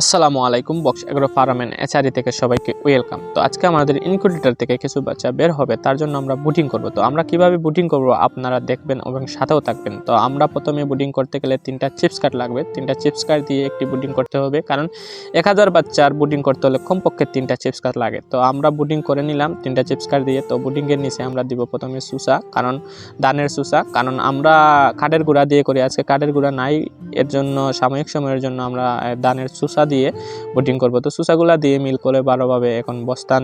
আসসালামু আলাইকুম। Box agro farm and এচআরই থেকে সবাইকে ওয়েলকাম। তো আজকে আমাদের ইনকিউবেটর থেকে কিছু বাচ্চা বের হবে, তার জন্য আমরা বুডিং করব। তো আমরা কিভাবে বুডিং করব আপনারা দেখবেন এবং সাথেও থাকবেন। তো আমরা প্রথমে বুডিং করতে গেলে 3টা চিপস কাট লাগবে। 3টা চিপস কাট দিয়ে একটি বুডিং করতে হবে, কারণ 1000 বাচ্চার বুডিং করতে হলে কমপক্ষে 3টা চিপস কাট লাগে। তো আমরা বুডিং করে নিলাম 3টা চিপস কাট দিয়ে। তো বুডিংয়ের নিচে আমরা দিব প্রথমে সুসা, কারণ ধানের সুসা, কারণ আমরা কাঠের গুঁড়া দিয়ে করি। আজকে কাঠের গুঁড়া নাই, এর জন্য সাময়িক সময়ের জন্য আমরা ধানের সুসা দিয়ে বুডিং করব। তো সুসাগুলা দিয়ে মিল করে ভালোভাবে এখন বস্তা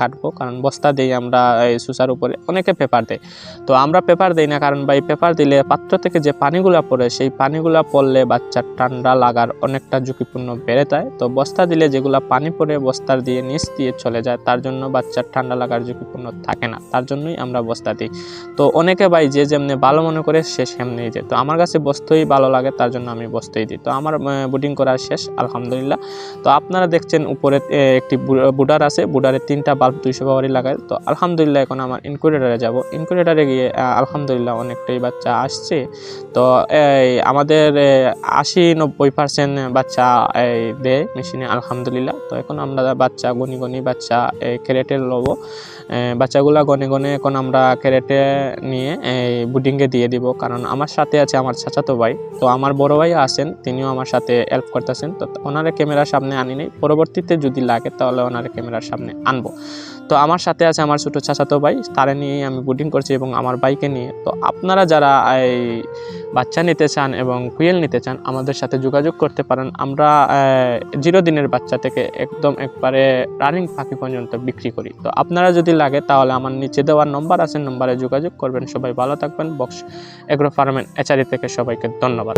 কাটবো, কারণ বস্তা দিয়ে আমরা এই সুসার উপরে অনেকে পেপার দেয়। তো আমরা পেপার দিই না, কারণ ভাই পেপার দিলে পাত্র থেকে যে পানিগুলা পড়ে সেই পানিগুলা পড়লে বাচ্চার ঠান্ডা লাগার অনেকটা ঝুঁকিপূর্ণ বেড়ে যায়। তো বস্তা দিলে যেগুলা পানি পড়ে বস্তার দিয়ে নিচ দিয়ে চলে যায়, তার জন্য বাচ্চার ঠান্ডা লাগার ঝুঁকিপূর্ণ থাকে না, তার জন্যই আমরা বস্তা দিই। তো অনেকে ভাই যে যেমনি ভালো মনে করে সে সেমনি যায়। তো আমার কাছে বস্তাই ভালো লাগে, তার জন্য আমি বস্তাই দিই। তো আমার বুডিং করা শেষ আলহামদুলিল্লাহ। তো আপনারা দেখছেন উপরে একটি বুডার আছে, বুডারে 3টা বাল্ব 200 পাওয়ারই লাগায়। তো আলহামদুলিল্লাহ এখন আমার ইনকিউবেটরে যাব। ইনকিউবেটরে গিয়ে আলহামদুলিল্লাহ অনেকটাই বাচ্চা আসছে। তো আমাদের 80-90% বাচ্চা দেয় মেশিনে আলহামদুলিল্লাহ। তো এখন আমরা বাচ্চা গনি বাচ্চা ক্যারেটে লব। বাচ্চাগুলা গনে এখন আমরা ক্যারেটে নিয়ে বুডিংয়ে দিয়ে দিব, কারণ আমার সাথে আছে আমার চাচাতো ভাই। তো আমার বড় ভাই আছেন, তিনিও আমার সাথে হেল্প করতেছেন। তো ওনারে ক্যামেরার সামনে আনি নেই, পরবর্তীতে যদি লাগে তাহলে ওনারে ক্যামেরার সামনে আনবো। তো আমার সাথে আছে আমার ছোটো চাচাতো ভাই, তারে নিয়েই আমি বুডিং করছি এবং আমার বাইকে নিয়ে। তো আপনারা যারা এই বাচ্চা নিতে চান এবং কুয়েল নিতে চান আমাদের সাথে যোগাযোগ করতে পারেন। আমরা 0 দিনের বাচ্চা থেকে একদম একবারে রানিং পাখি পর্যন্ত বিক্রি করি। তো আপনারা যদি লাগে তাহলে আমার নিচে দেওয়ার নম্বর আছে, নম্বরে যোগাযোগ করবেন। সবাই ভালো থাকবেন। বক্স এগ্রো ফার্ম এন্ড এচআরই থেকে সবাইকে ধন্যবাদ।